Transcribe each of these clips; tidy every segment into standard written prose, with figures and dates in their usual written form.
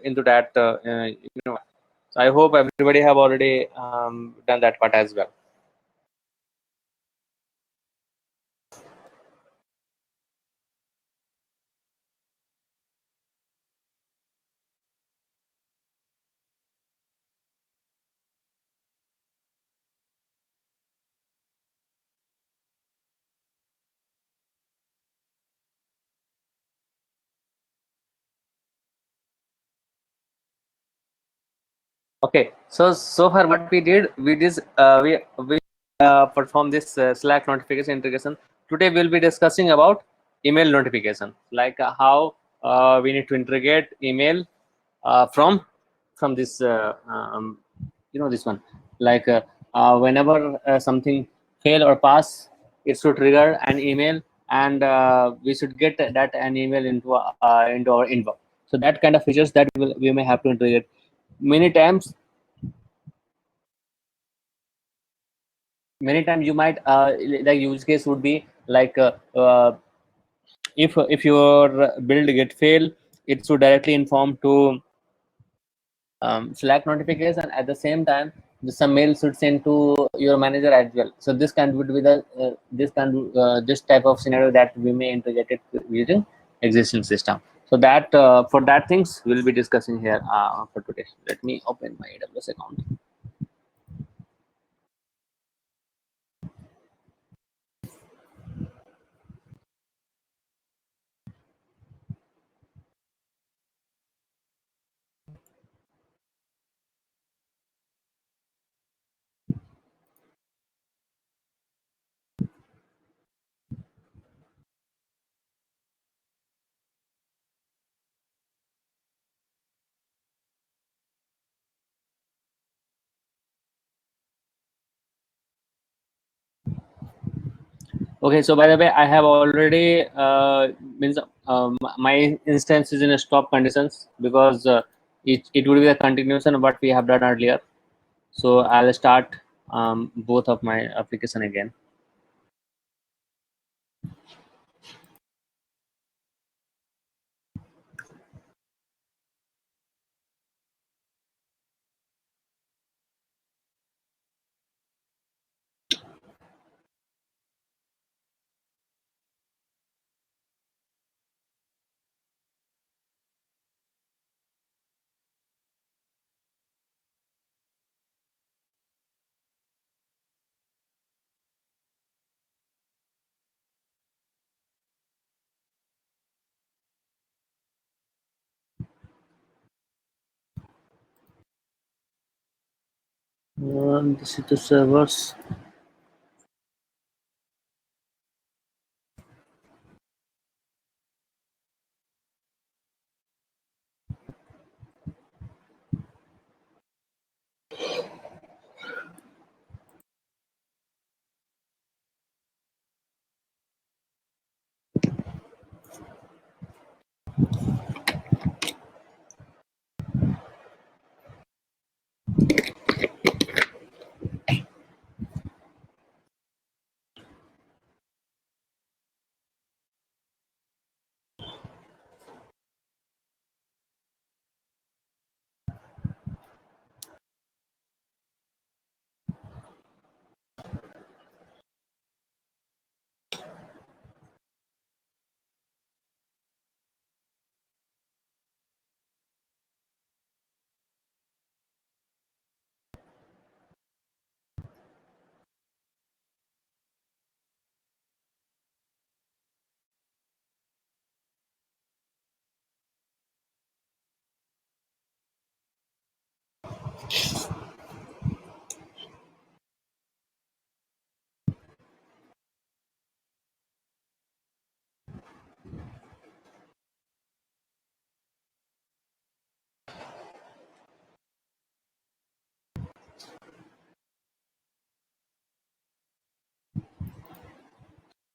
into that. So I hope everybody have already done that part as well. Okay, so far what we perform this Slack notification integration. Today we'll be discussing about email notification, like how we need to integrate email from this this one. Like whenever something fail or pass, it should trigger an email, and we should get that an email into our inbox. So that kind of features that we may have to integrate many times. Many times you might the use case would be like if your build get fail, it should directly inform to Slack notification. At the same time, some mail should send to your manager as well. So this can would be the this type of scenario that we may integrate it using existing system. So that for that things we'll be discussing here for today. Let me open my AWS account. Okay, so by the way, I have already means my instance is in a stop conditions because it would be a continuation of what we have done earlier. So I'll start both of my application again. This is the servers.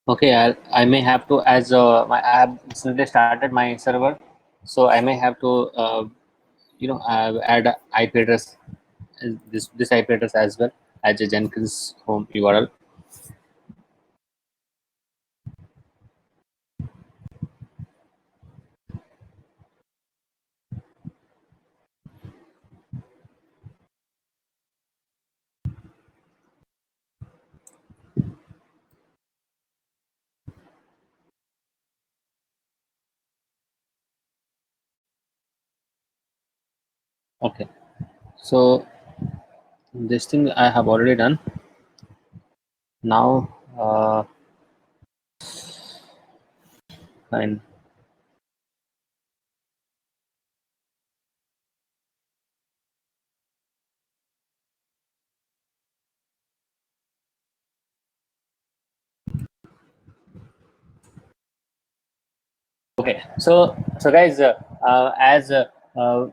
Okay, I may have to, as I have recently started my server, so I may have to add IP address, this IP address as well as a Jenkins home URL. Okay, so this thing I have already done. Now, fine. Okay, so guys, as uh,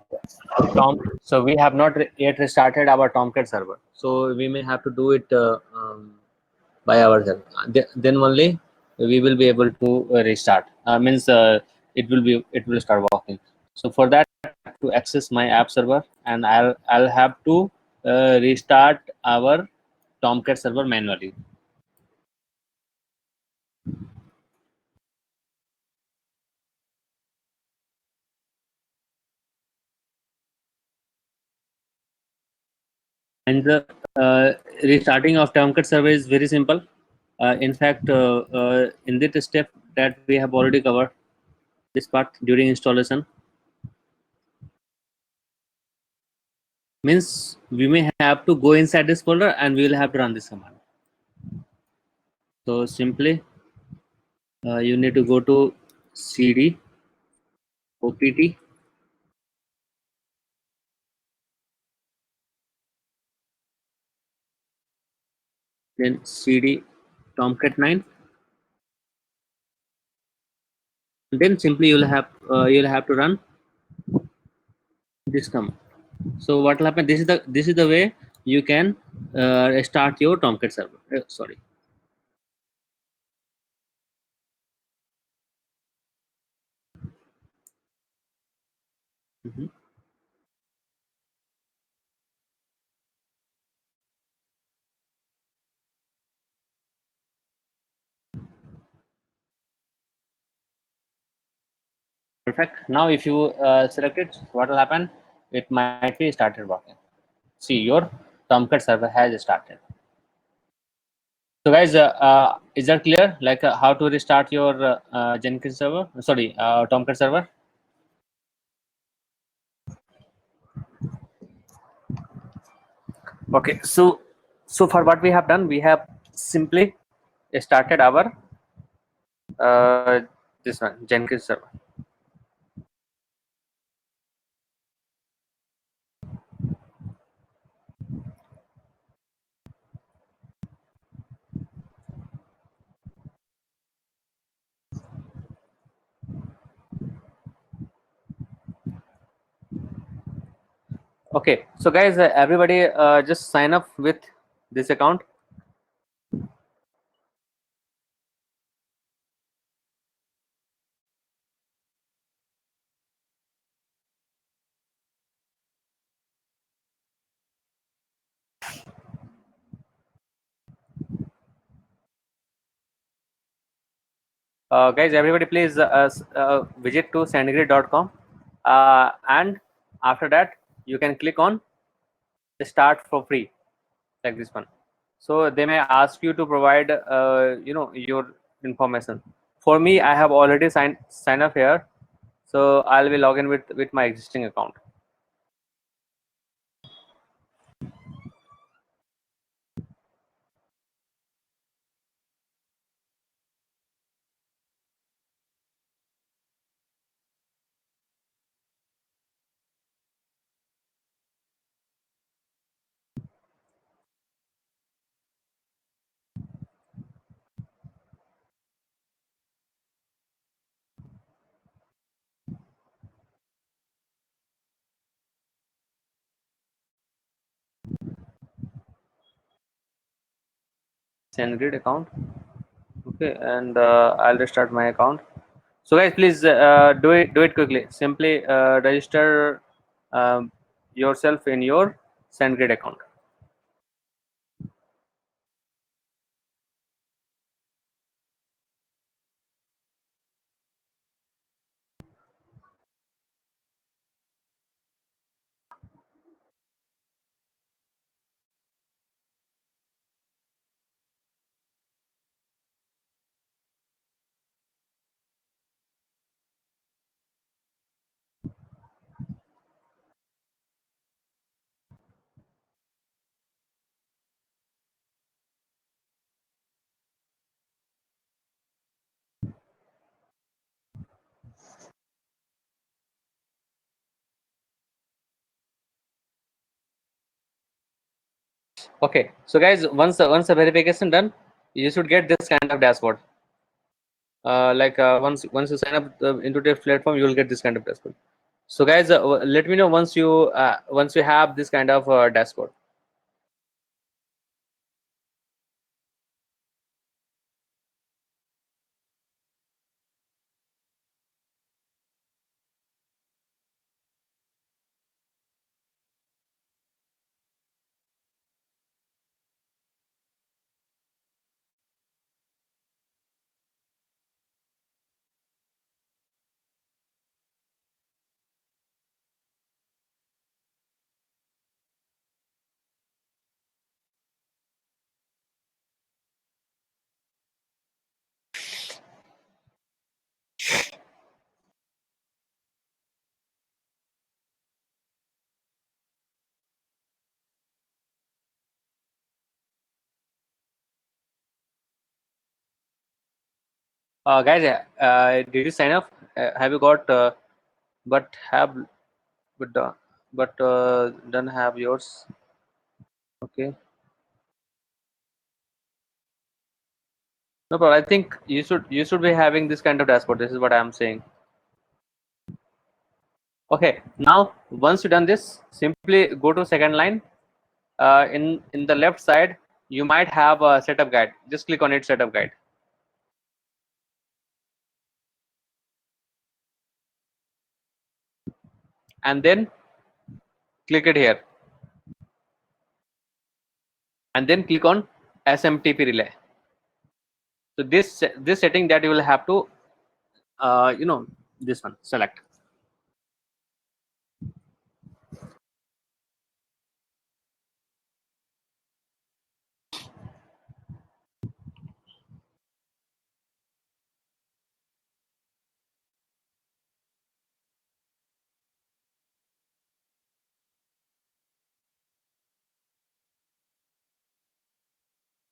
Tom, so we have not yet restarted our Tomcat server, so we may have to do it by ourselves. Then only we will be able to restart. Means it will start working. So for that, to access my app server, and I'll have to restart our Tomcat server manually. And the restarting of Tomcat server is very simple. In fact, in this step that we have already covered this part during installation, means we may have to go inside this folder and we will have to run this command. So simply you need to go to cd opt, then cd tomcat 9, then simply you'll have to run this command. So what will happen, this is the way you can start your Tomcat server. Sorry. Mhm. Perfect. Now if you select it, what will happen, it might be started working. See, your Tomcat server has started. So guys, is that clear? Like how to restart your Jenkins server? Sorry, Tomcat server. Okay. So for what we have done, we have simply started our uh, this one Jenkins server. Okay. So guys, everybody just sign up with this account. Guys, everybody please visit to sandgrid.com, and after that you can click on start for free, like this one. So they may ask you to provide your information. For me, I have already sign up here, so I'll be logging with my existing account. SendGrid account. Okay, and I'll restart my account. So guys, please do it quickly. Simply register yourself in your SendGrid account. Okay, so guys, once the verification done, you should get this kind of dashboard. Once you sign up into the platform, you will get this kind of dashboard. So guys, let me know once you have this kind of dashboard. Guys, did you sign up? Have you got? But have but don't have yours. Okay, no problem. I think you should be having this kind of dashboard. This is what I am saying. Okay, now once you done this, simply go to second line. In the left side, you might have a setup guide. Just click on it, setup guide, and then click it here, and then click on SMTP relay. So this setting that you will have to this one select.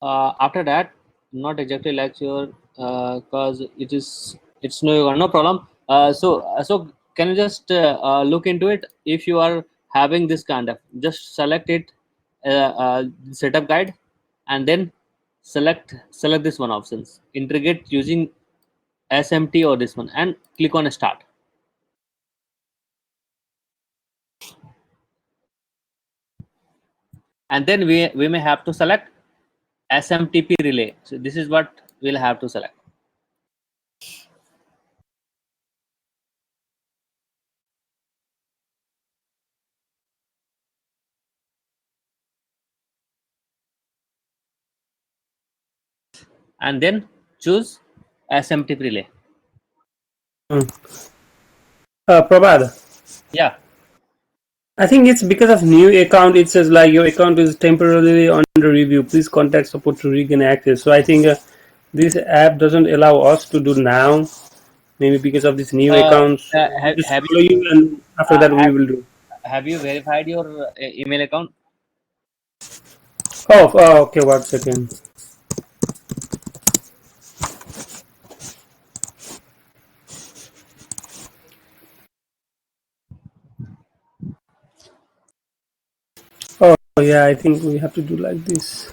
After that, not exactly like your cause it's no problem. So can you just look into it? If you are having this kind of, just select it, setup guide, and then select this one options, integrate using SMT or this one, and click on start. And then we may have to select SMTP relay. So this is what we'll have to select. And then choose SMTP relay. Prabhat, Yeah. I think it's because of new account. It says like your account is temporarily under review. Please contact support to regain access. So I think this app doesn't allow us to do now. Maybe because of this new Uh, account. So we have, just have follow you you, and after uh, that we will do. have you verified your email account? Oh, okay. 1 second. Oh, yeah. I think we have to do like this.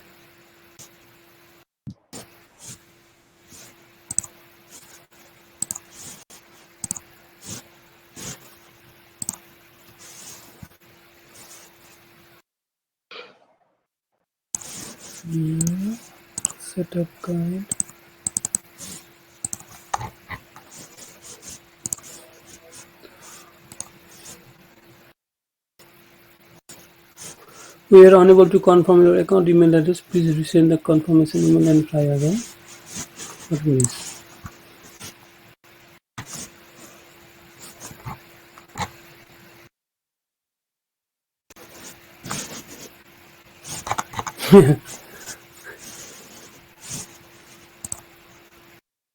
Yeah. Setup guide. We are unable to confirm your account email address. Please resend the confirmation email and try again. What is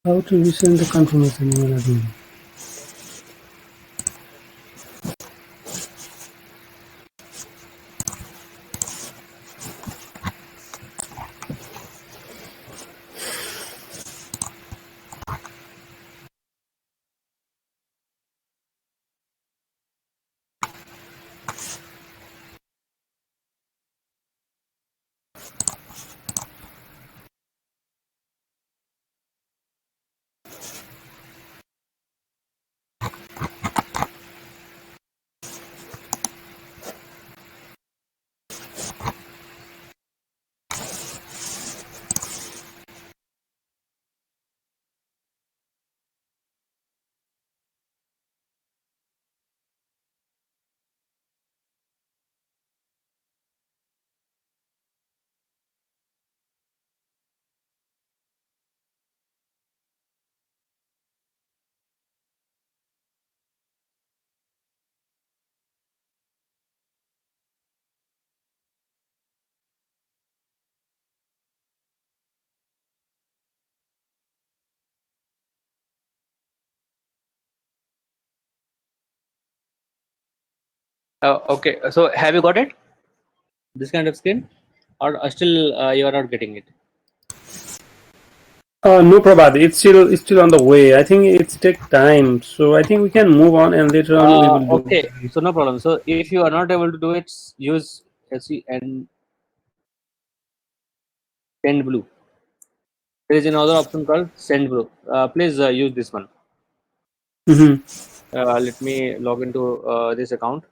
how to resend the confirmation email again? Okay, so have you got it? This kind of screen, or still you are not getting it? No, Prabhat, it's still on the way. I think it's take time, so I think we can move on, and later on we will do. Okay, so no problem. So if you are not able to do it, use SE and Send Blue. There is another option called Send Blue. Please use this one. Mhm. Let me log into this account.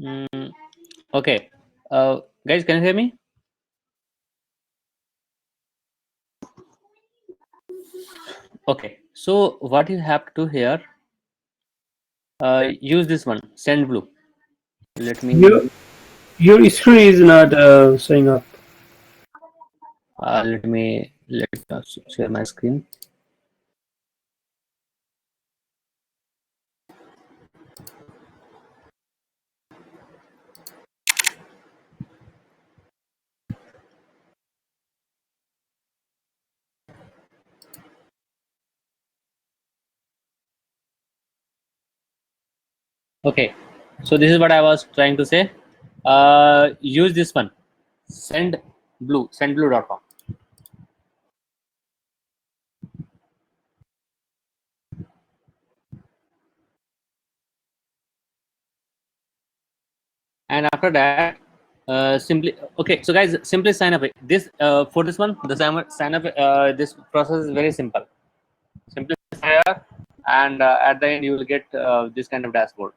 Mm, okay, guys, can you hear me? Okay, so what you have to do here, use this one, Send Blue. Let Your me your screen is not showing up. let share my screen. Okay, so this is what I was trying to say. Use this one, Send Blue, sendblue.com. And after that, simply okay. So guys, simply sign up. This for this one, the sign up. This process is very simple. Simply sign up, and at the end you will get this kind of dashboard.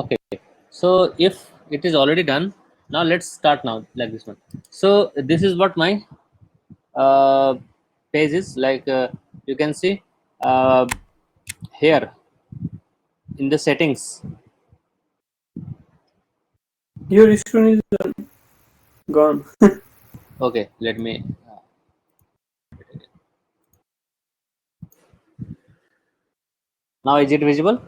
Okay, so if it is already done, now let's start now like this one. So this is what my uh, page is like. You can see here in the settings. Your screen is gone. Okay, let me. Now is it visible?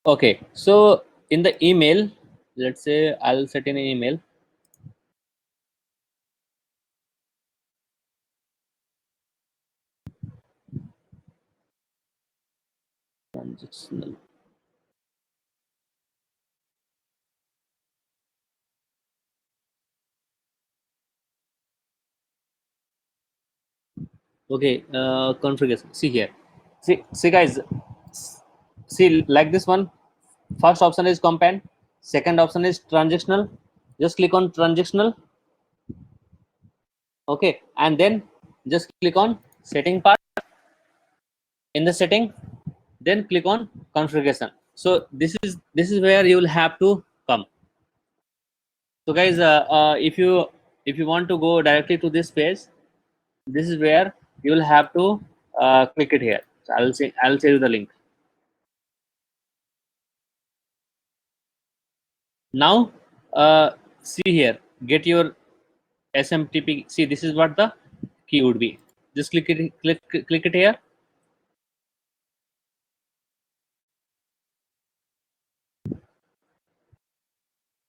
Okay, so in the email, let's say I'll set in an email. Transactional. Okay, configuration. See here. See guys. See like this one. First option is compend. Second option is transactional. Just click on transactional. Okay, and then just click on setting part. In the setting, then click on configuration. So this is where you will have to come. So guys, if you want to go directly to this page, this is where you will have to click it here. So I'll share you the link. Now see here, get your SMTP. See, this is what the key would be. Just click it here.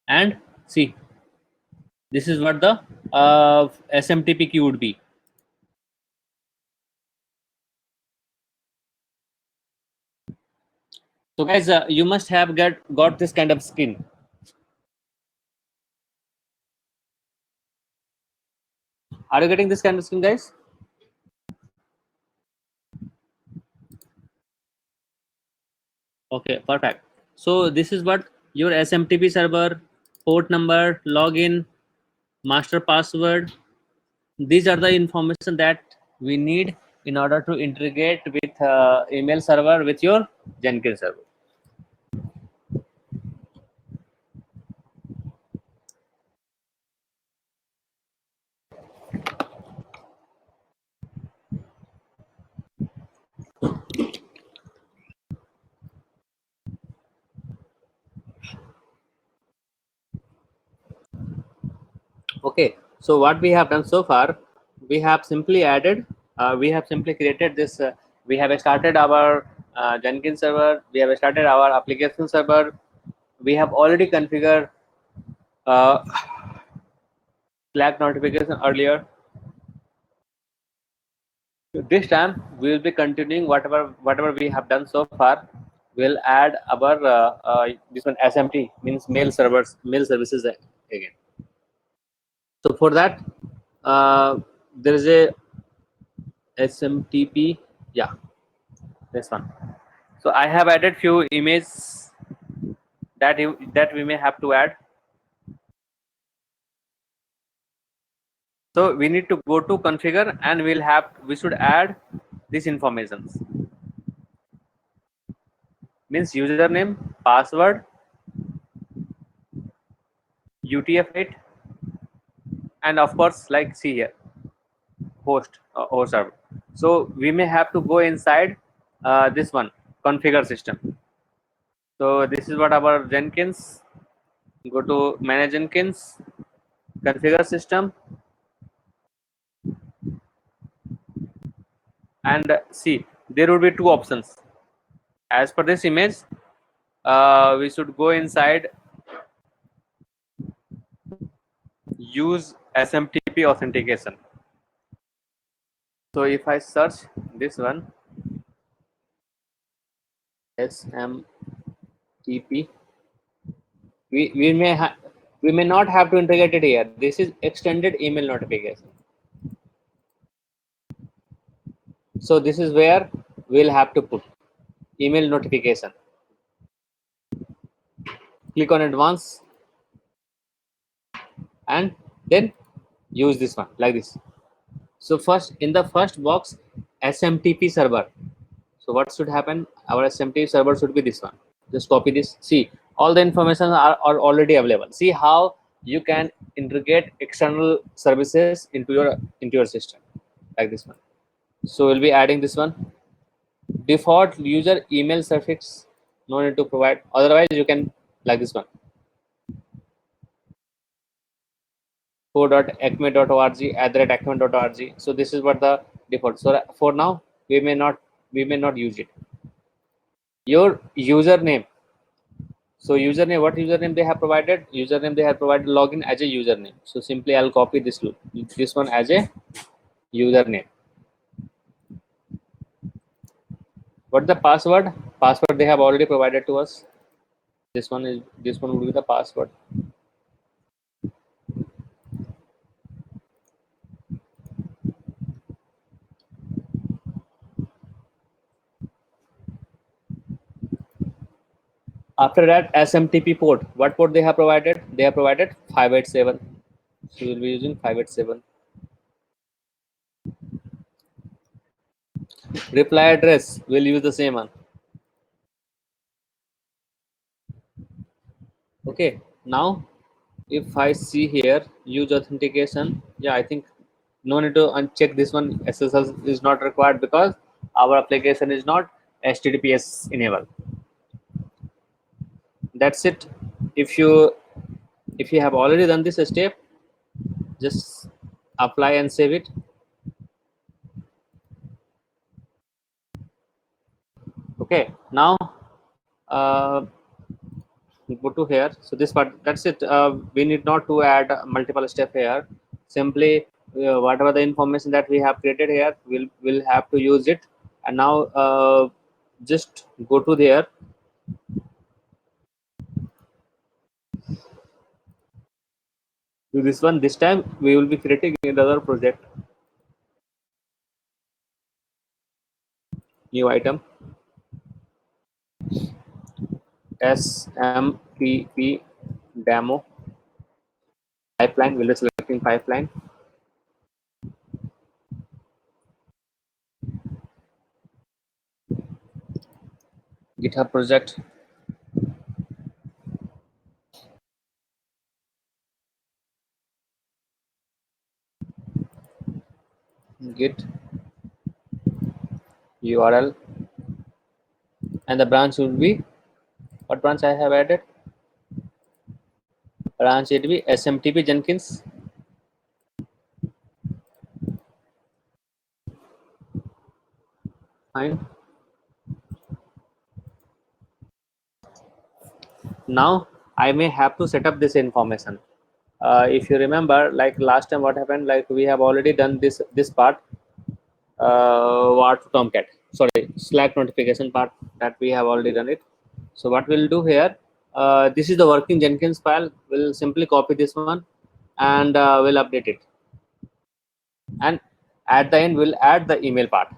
And see, this is what the SMTP key would be. So guys, you must have got this kind of screen. Are you getting this kind of screen, guys? Okay, perfect. So this is what your SMTP server, port number, login, master password. These are the information that we need in order to integrate with email server with your Jenkins server. Okay, so what we have done so far, we have simply added, we have simply created this. We have started our Jenkins server. We have started our application server. We have already configured uh, Slack notification earlier. This time we will be continuing whatever we have done so far. We'll add our this one SMT, means mail services again. So for that, there is a SMTP. Yeah, this one. So I have added few images that we may have to add. So we need to go to configure, and we should add these informations. Means username, password, UTF-8, and of course, like see here, host or server. So we may have to go inside this one, configure system. So this is what our Jenkins. Go to manage Jenkins, configure system, and see there would be two options. As per this image, we should go inside use SMTP authentication. So if I search this one, SMTP, we may not have to integrate it here. This is extended email notification. So this is where we'll have to put email notification. Click on advanced and then use this one like this. So first in the first box, SMTP server. So what should happen? Our SMTP server should be this one. Just copy this. See, all the information are already available. See how you can integrate external services into your system, like this one. So we'll be adding this one. Default user email suffix, no need to provide. Otherwise, you can like this one. co.acme.org @acme.org. So this is what the default. So for now, we may not use it. Your username. So username, what username they have provided? Username they have provided login as a username. So simply I'll copy this one as a username. What the password? Password they have already provided to us. This one will be the password. After that, SMTP port. What port they have provided? They have provided 587. So we'll be using 587. Reply address, we'll use the same one. Okay, now if I see here use authentication, yeah, I think no need to uncheck this one. SSL is not required because our application is not HTTPS enabled. That's it. If you have already done this step, just apply and save it. Okay, now go to here. So this part, that's it. We need not to add multiple step here. Simply whatever the information that we have created here, we'll have to use it. And now just go to there. Do this one. This time we will be creating another project. New item. SMTP demo pipeline. We'll be selecting pipeline. GitHub project. Git URL, and the branch will be, what branch I have added? Branch it will be SMTP Jenkins. Fine. Now I may have to set up this information. If you remember, like last time what happened, like we have already done this part, what Tomcat, sorry, Slack notification part, that we have already done it. So what we'll do here, this is the working Jenkins file. We'll simply copy this one and we'll update it, and at the end we'll add the email part.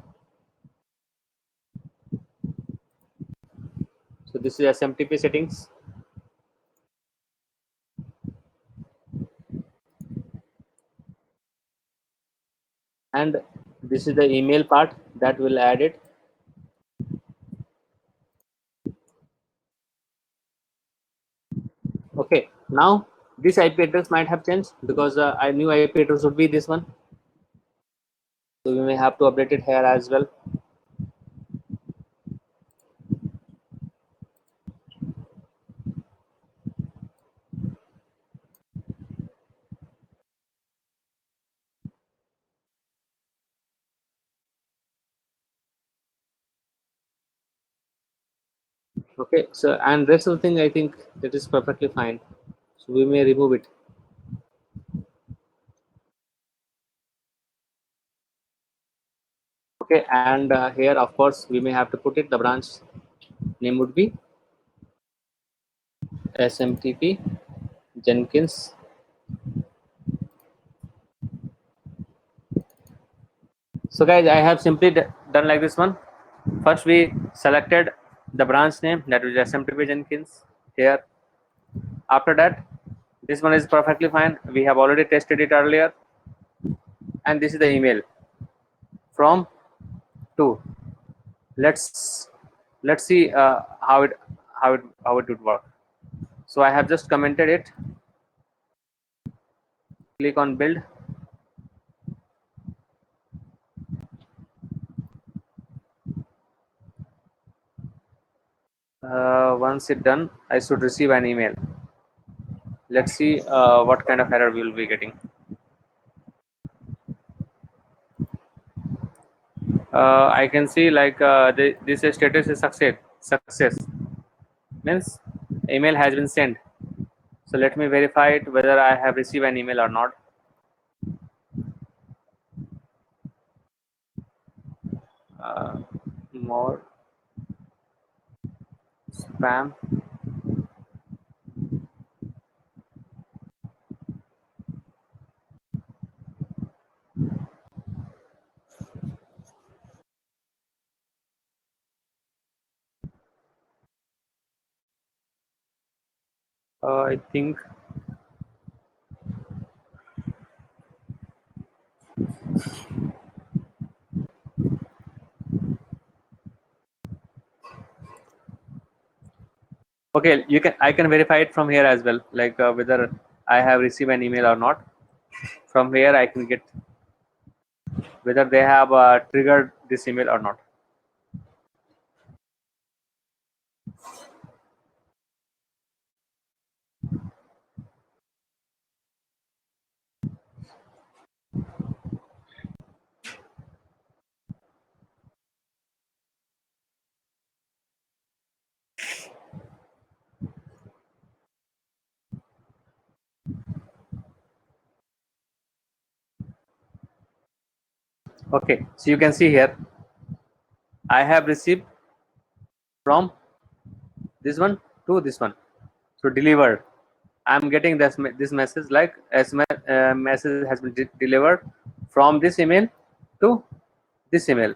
So this is SMTP settings. And this is the email part that will add it. Okay, now this IP address might have changed because a new IP address would be this one. So we may have to update it here as well. Okay, so and rest of the thing I think that is perfectly fine. So we may remove it. Okay, and here of course we may have to put it. The branch name would be SMTP Jenkins. So guys, I have simply done like this one. First we selected the branch name, that is SMTP Jenkins here. After that, this one is perfectly fine. We have already tested it earlier. And this is the email from to. let's see how it would work. So I have just commented it. Click on build. Once it done, I should receive an email. Let's see what kind of error we will be getting. I can see like this status is success means email has been sent. So let me verify it whether I have received an email or not. More spam. I think okay, you can I can verify it from here as well, like whether I have received an email or not. From here I can get whether they have triggered this email or not. Okay, so you can see here I have received from this one to this one. So delivered. I'm getting this message like message has been delivered from this email to this email.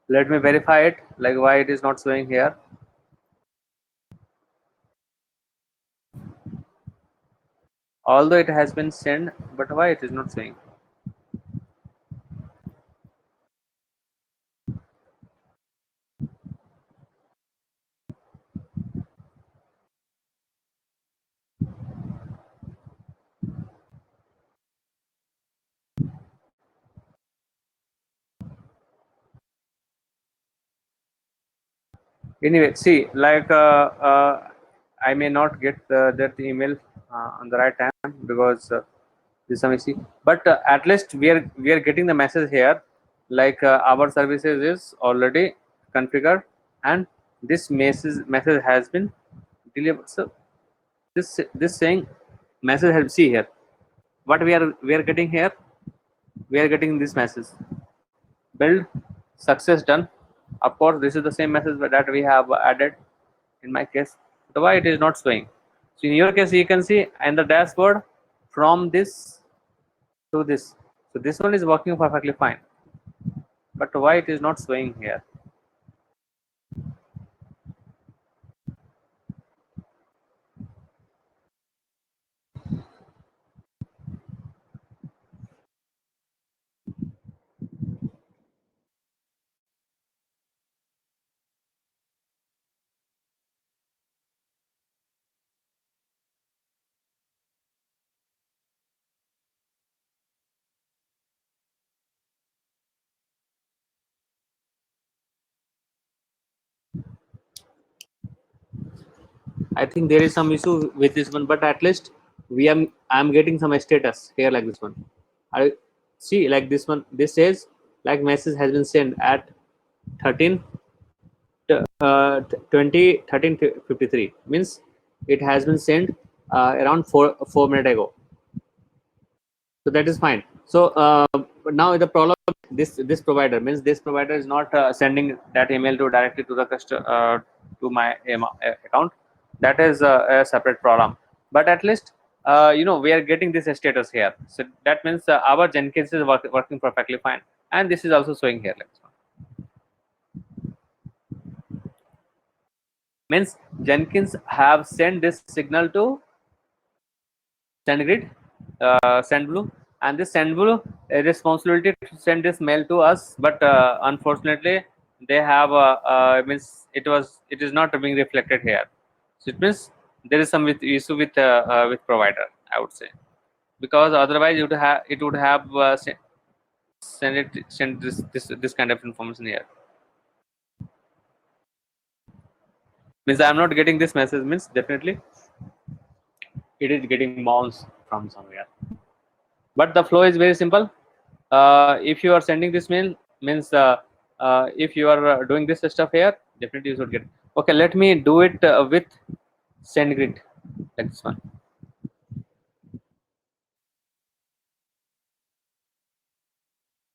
Let me verify it, like why it is not showing here. Although it has been sent, but why it is not showing? Anyway, see, like I may not get that email on the right time because this some issue, but at least we are getting the message here, like our services is already configured and this message has been delivered. So this saying message has, see here what we are getting here. We are getting this message, build success done. Of course this is the same message that we have added in my case, but why it is not showing? So in your case you can see in the dashboard from this to this. So this one is working perfectly fine, but why it is not showing here? I think there is some issue with this one, but at least I'm getting some status here like this one. I see like this one. This says like message has been sent at 13 20 13:53, means it has been sent around 4 minutes ago. So that is fine. So but now the problem, this provider means this provider is not sending that email to directly to the customer to my account. That is a separate problem, but at least we are getting this status here. So that means our Jenkins is working perfectly fine, and this is also showing here like this one. Means Jenkins have sent this signal to SendGrid, SendBlue, and this SendBlue responsibility to send this mail to us, but unfortunately they have means it is not being reflected here. So it means there is some issue with provider, I would say, because otherwise it would have send this kind of information here. Means I'm not getting this message, means definitely it is getting bounce from somewhere. But the flow is very simple. If you are sending this mail, means if you are doing this stuff here, definitely you should get. Okay, let me do it with SendGrid, like this one.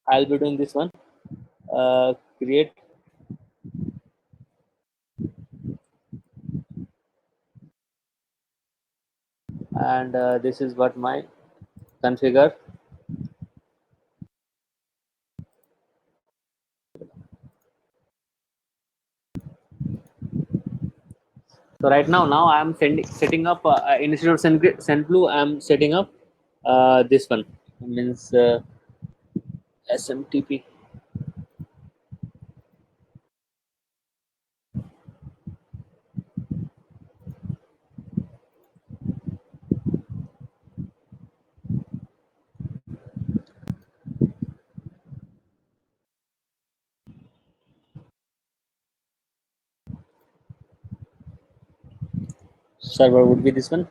I'll be doing this one. Create, and this is what my configure. So right now I am setting up instead of SendBlue, I am setting up this one, means SMTP. Server would be this one.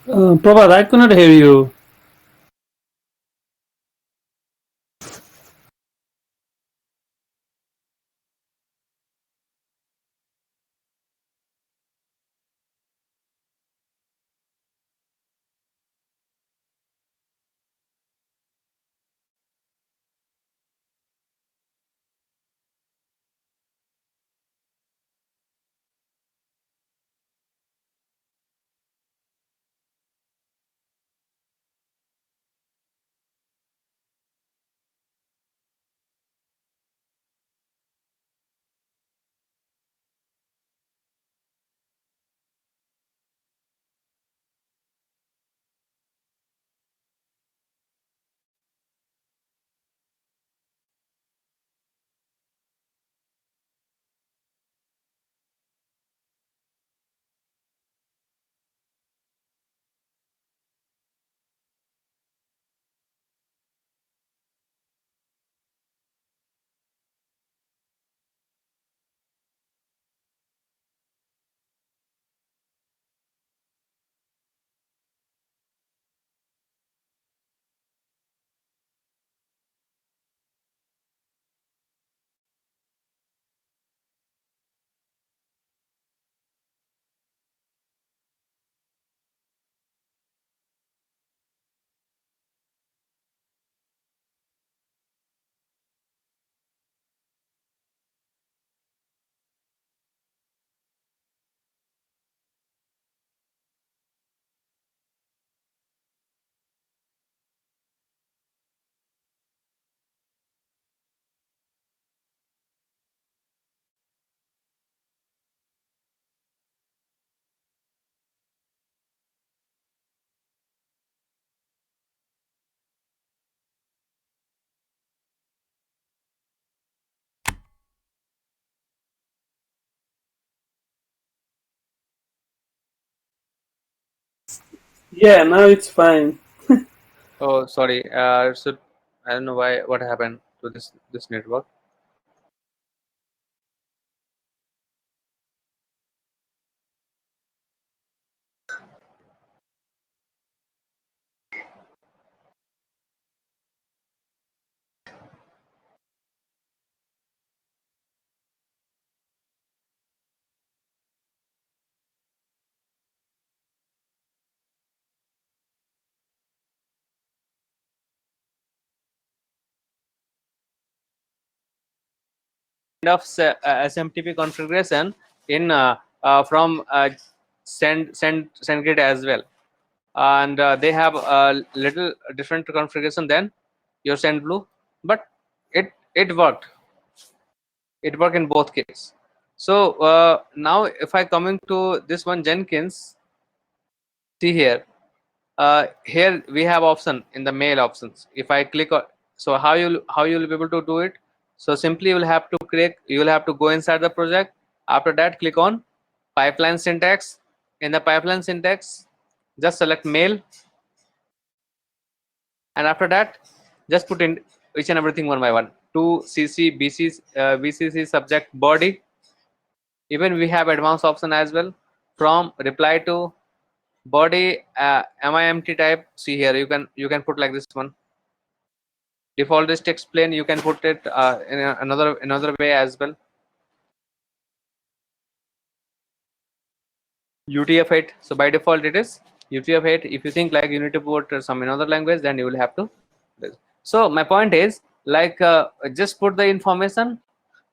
Prabhat, I cannot hear you. Yeah, now it's fine. Oh, sorry. So I don't know why. What happened to this network? Of SMTP configuration in from SendGrid as well, and they have a little different configuration than your SendBlue, but it worked. It worked in both cases. So now, if I coming to this one Jenkins, see here. Here we have option in the mail options. If I click on, so how you'll be able to do it? So simply you will have to go inside the project. After that, click on pipeline syntax. In the pipeline syntax, just select mail, and after that, just put in each and everything one by one. To CC, BC, VCC subject body. Even we have advanced option as well. From reply to body, MIMT type. See here, you can put like this one. Default is text plain. You can put it in another way as well. UTF-8. So by default it is UTF-8. If you think like you need to put some another language, then you will have to. So my point is like just put the information,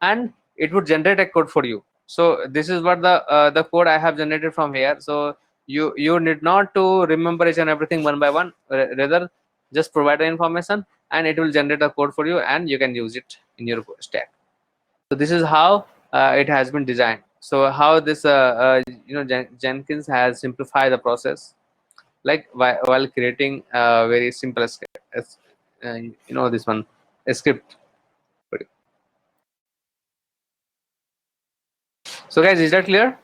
and it would generate a code for you. So this is what the code I have generated from here. So you need not to remember each and everything one by one. Rather, just provide the information, and it will generate a code for you, and you can use it in your stack. So this is how it has been designed. So how this Jenkins has simplified the process, like while creating a very simple script, this one, a script. So guys, is that clear?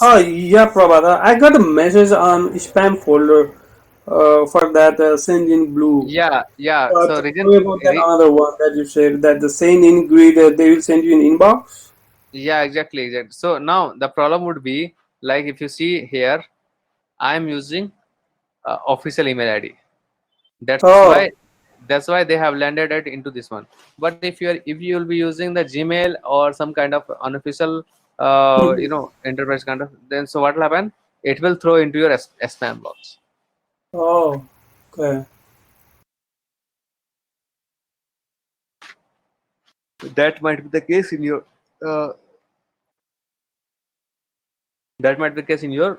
Oh yeah, Prabhat. I got a message on spam folder for that send in blue. Yeah. So Tell me about that another one that you said that the send in grid they will send you an inbox. yeah, exactly. So now the problem would be Like if you see here, I am using official email ID. That's Oh, that's why they have landed it into this one. But if you will be using the Gmail or some kind of unofficial enterprise kind of, then so what will happen, it will throw into your spam box. oh, okay. That might be the case in your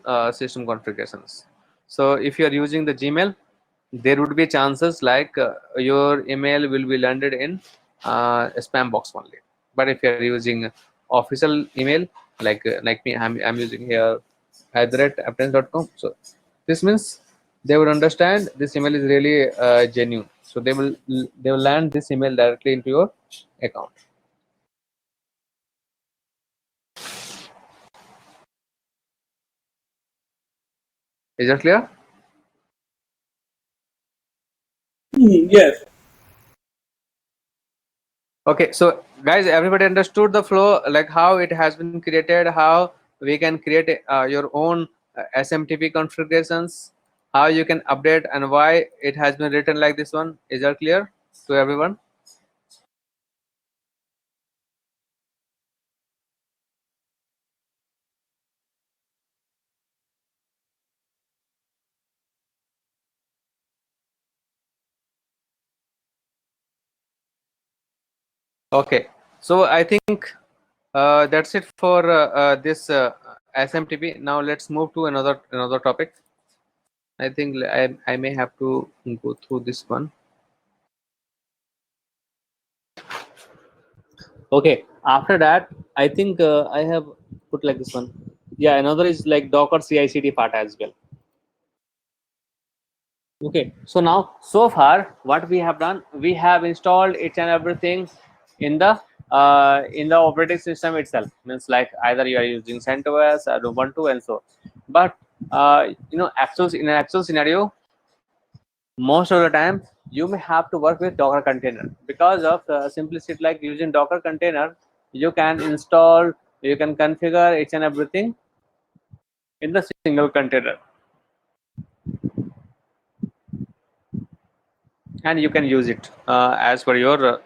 uh, system configurations. So if you are using the Gmail, there would be chances like your email will be landed in spam box only. But if you are using official email, like me, I'm using here @aptens.com. So this means they would understand this email is really genuine. So they will land this email directly into your account. Is that clear? Yes. Okay, so guys, everybody understood the flow, like how it has been created, how we can create your own SMTP configurations, how you can update, and why it has been written like this one. Is that clear to everyone? Okay, so I think that's it for this SMTP. Now let's move to another topic. I think I may have to go through this one. Okay, after that, I think I have put like this one. Yeah, another is like Docker CI/CD part as well. Okay, so now so far what we have done, we have installed each and everything in the operating system itself. Means like either you are using CentOS or Ubuntu and so. But in an actual scenario, most of the time you may have to work with Docker container because of simplicity. Like using Docker container, you can install, you can configure each and everything in the single container, and you can use it as per your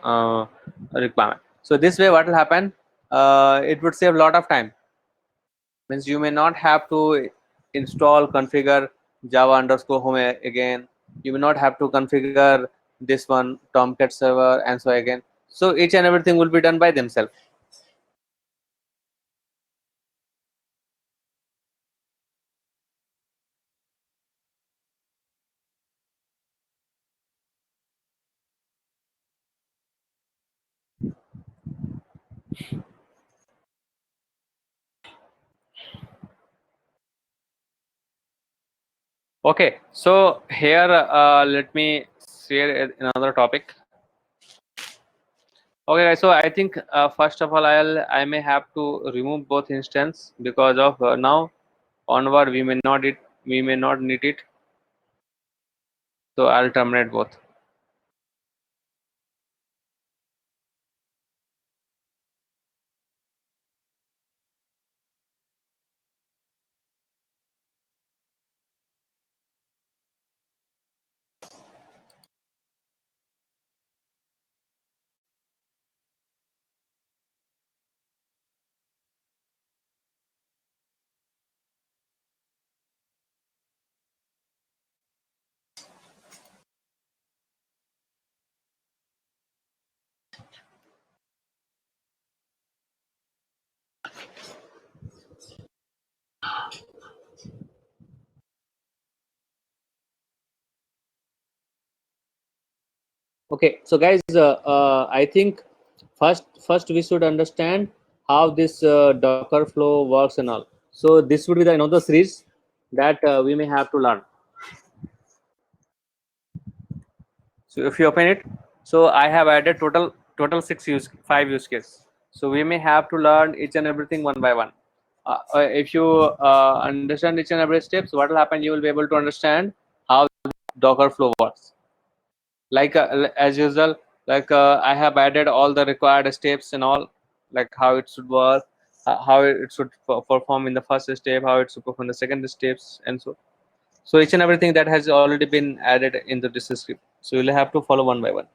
requirement. So this way what will happen, it would save a lot of time. Means you may not have to install configure java underscore home again. You may not have to configure this one Tomcat server and so again. So each and everything will be done by themselves. Okay, so here let me share another topic. Okay, guys, so I think first of all I may have to remove both instance because of now onward we may not need it. So I'll terminate both. Okay, so guys, I think first we should understand how this Docker flow works and all. So this would be the another series that we may have to learn. So if you open it, so I have added total five use case. So we may have to learn each and everything one by one. If you understand each and every steps, what will happen? You will be able to understand how Docker flow works. Like as usual, like I have added all the required steps and all, like how it should work, how it should perform in the first step, how it should perform in the second steps, and so each and everything that has already been added into this script. So you'll have to follow one by one.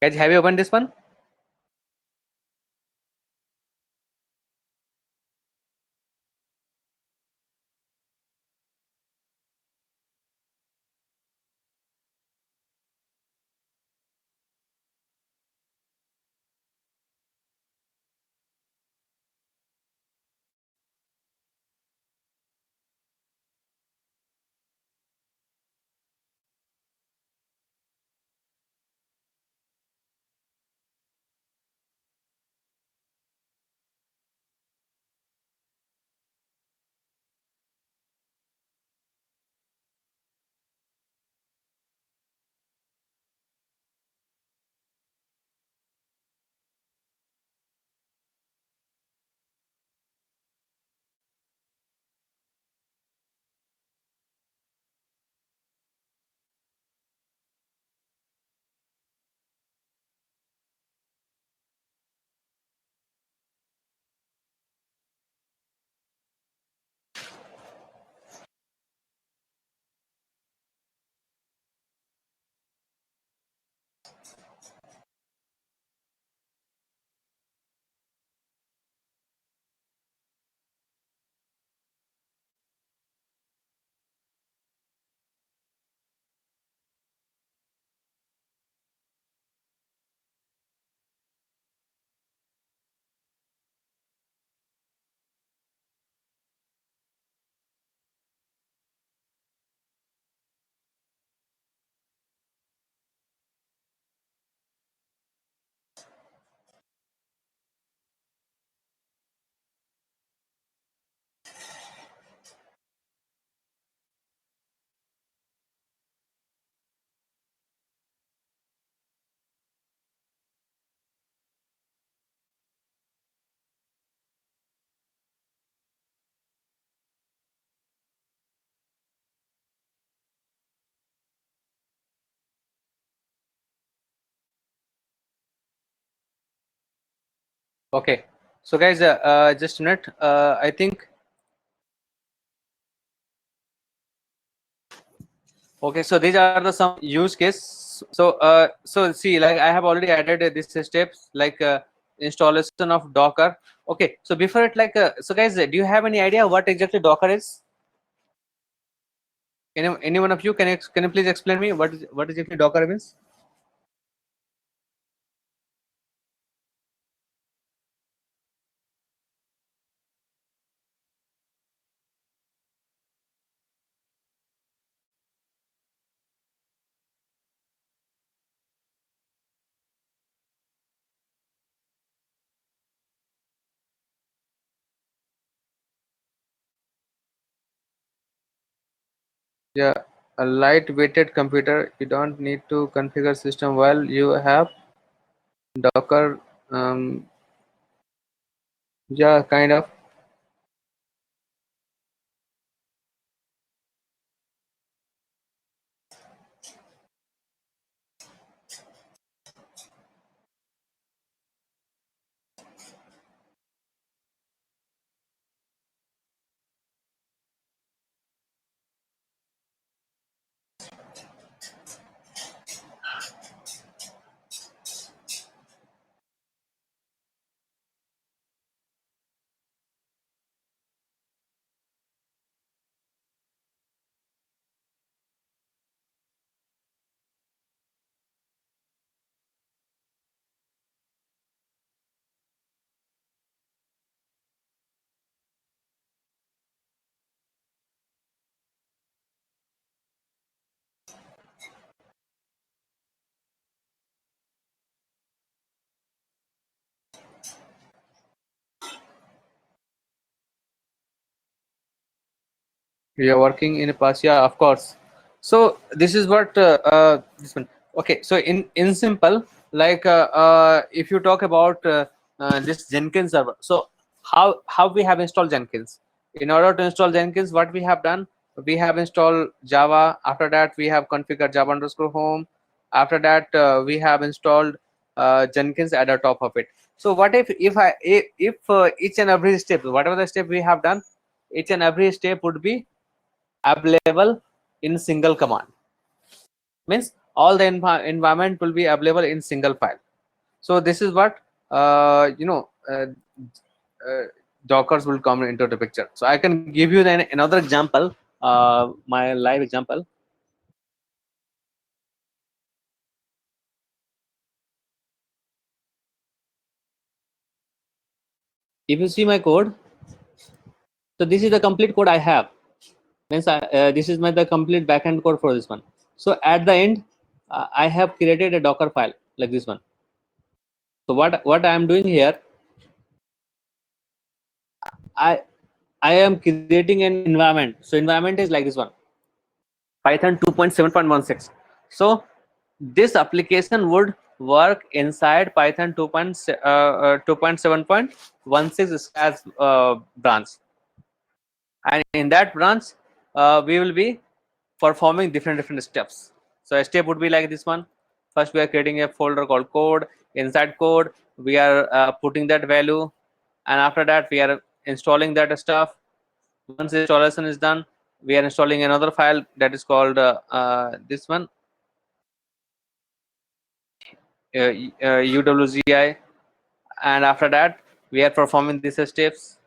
Guys, have you opened this one? Okay. So guys, just a minute. I think. Okay, so these are the some use case. So see, like I have already added these steps, like installation of Docker. Okay, so before it, like, so guys, do you have any idea what exactly Docker is? Any one of you can you please explain me what exactly Docker means? Yeah, a light-weighted computer. You don't need to configure system while you have Docker, yeah, kind of. We are working in a past, yeah, of course. So this is what this one. Okay, so in simple, like if you talk about this Jenkins server, so how we have installed Jenkins? In order to install Jenkins, what we have done, we have installed Java. After that, we have configured Java underscore home. After that, we have installed Jenkins at the top of it. So what if each and every step, whatever the step we have done, each and every step would be available in single command, means all the environment will be available in single file. So this is what uh, dockers will come into the picture. So I can give you then another example, my live example. If you see my code, so this is the complete code I have, means this is the complete backend code for this one. So at the end, I have created a Docker file like this one. So what I am doing here, I I am creating an environment. So environment is like this one, Python 2.7.16. So this application would work inside Python 2.7.16 as branch, and in that branch, we will be performing different steps. So a step would be like this one. First, we are creating a folder called code. Inside code, we are putting that value, and after that, we are installing that stuff. Once the installation is done, we are installing another file that is called this one, UWGI, and after that we are performing these steps.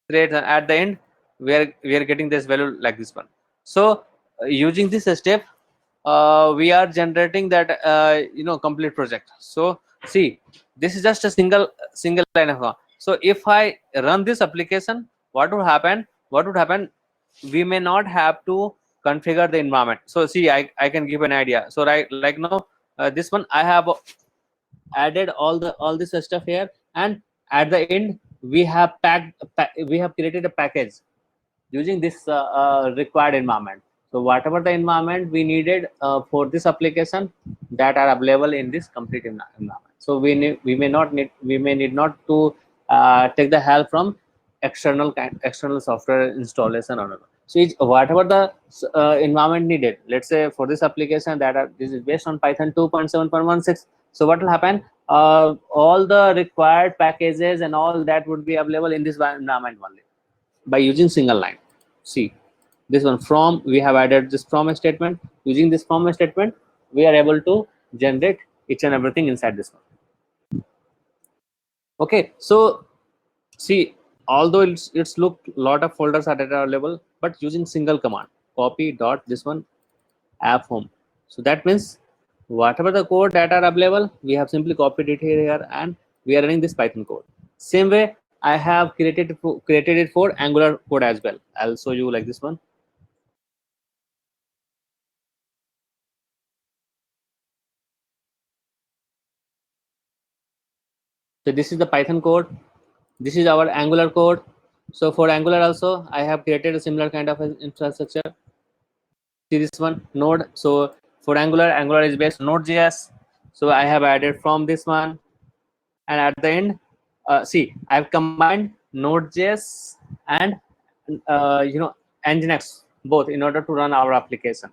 Great, and at the end we are getting this value like this one. So using this step, we are generating that complete project. So see, this is just a single line of code. So if I run this application, what would happen, we may not have to configure the environment. So see, I can give an idea. So right, like now, this one I have added all this stuff here, and at the end we have created a package using this required environment. So whatever the environment we needed for this application, that are available in this complete environment. So we may need not to take the help from external software installation or not. So whatever the environment needed, let's say for this application this is based on Python 2.7.16. So what will happen, all the required packages and all that would be available in this environment only by using single line. See, this one, from, we have added this from statement. Using this from statement, we are able to generate each and everything inside this one. Okay, so see, although it's look lot of folders are available, but using single command, copy dot this one app home. So that means whatever the code that are available, we have simply copied it here, and we are running this Python code. Same way, I have created it for Angular code as well. I'll show you like this one. So this is the Python code. This is our Angular code. So for Angular also, I have created a similar kind of infrastructure. See this one, Node. So for Angular is based on Node.js. So I have added from this one, and at the end, see, I've combined Node.js and Nginx both in order to run our application.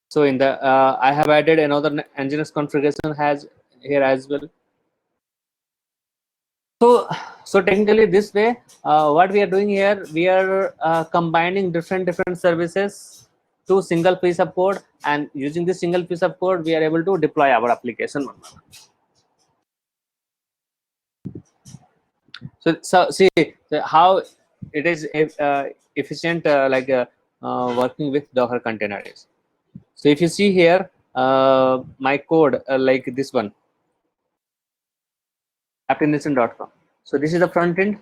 So in the I have added another Nginx configuration has here as well. So technically this way, what we are doing here, we are combining different services to single piece of code, and using this single piece of code, we are able to deploy our application. So see how it is efficient, working with Docker containers. So if you see here, my code, like this one, appnation.com. So this is the front end.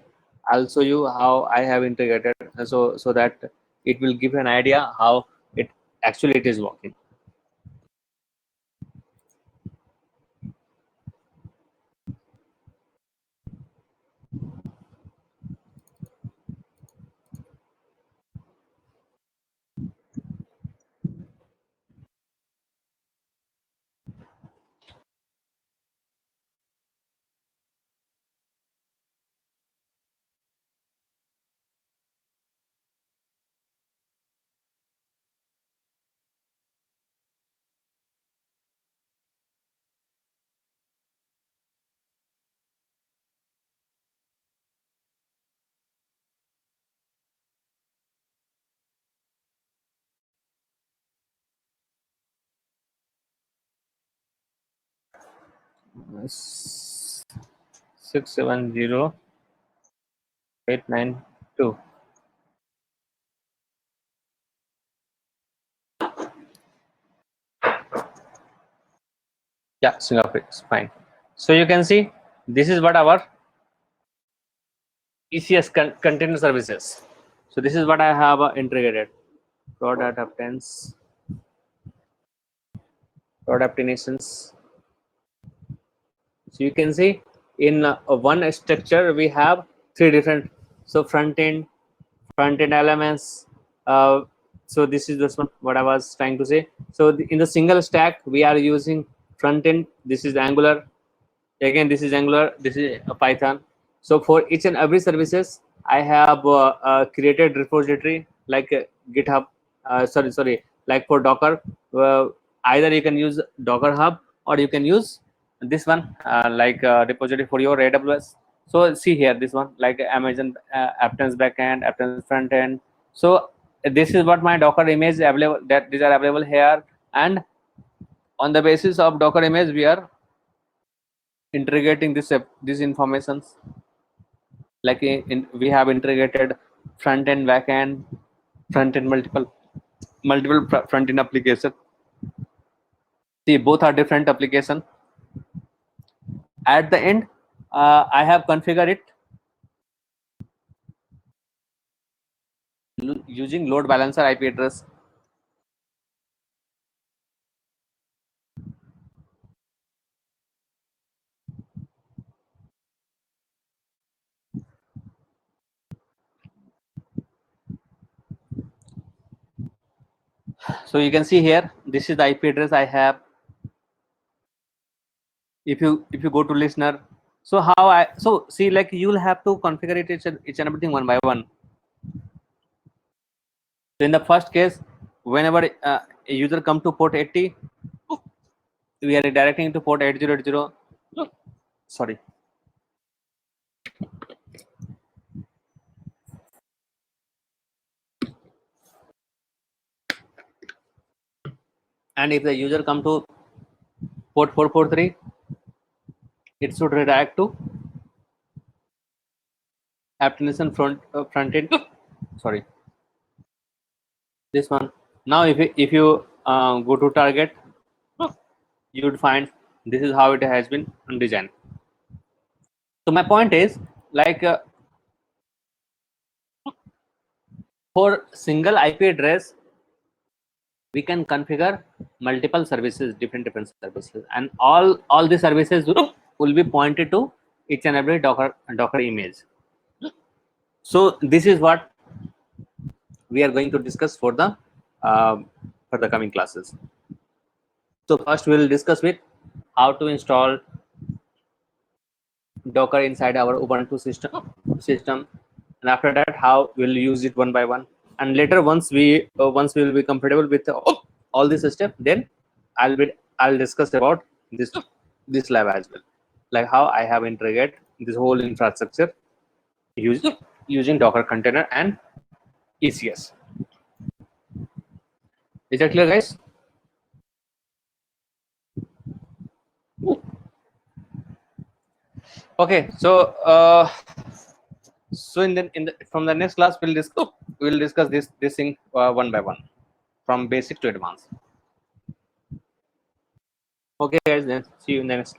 I'll show you how I have integrated, so that it will give an idea how it actually it is working. S- 670,892. Yeah, Singapore is fine. So you can see this is what our ECS container services. So this is what I have integrated. Product adaptations, So you can see in one structure we have three different, so front end elements. So this is this one what I was trying to say. So in the single stack we are using front end. This is Angular. Again, this is Angular. This is Python. So for each and every services, I have created repository like GitHub. Like for Docker, either you can use Docker Hub or you can use this one, repository for your AWS. So see here, this one like Amazon Aptens backend, Aptens front end. So this is what my Docker image available. That these are available here, and on the basis of Docker image, we are integrating these informations. Like we have integrated front end, back end, front end, multiple front end application. See, both are different application. At the end, I have configured it using load balancer IP address. So you can see here, this is the IP address I have. If you go to listener, so see, like you will have to configure it each and everything one by one. So in the first case, whenever a user come to port 80, we are redirecting to port 8080. Sorry. And if the user come to port 443, it should redirect to application front end. Sorry, this one. Now if you go to target, you would find this is how it has been designed. So my point is, like for single IP address, we can configure multiple services, different services, and all the services will be pointed to each and every Docker image. So this is what we are going to discuss for the coming classes. So first we will discuss with how to install Docker inside our Ubuntu system, and after that how we'll use it one by one. And later, once we will be comfortable with all this stuff, then I'll discuss about this lab as well, like how I have integrated this whole infrastructure using Docker container and ECS. Is that clear, guys? Okay, so so in the from the next class we'll discuss this thing one by one, from basic to advanced. Okay, guys, then see you in the next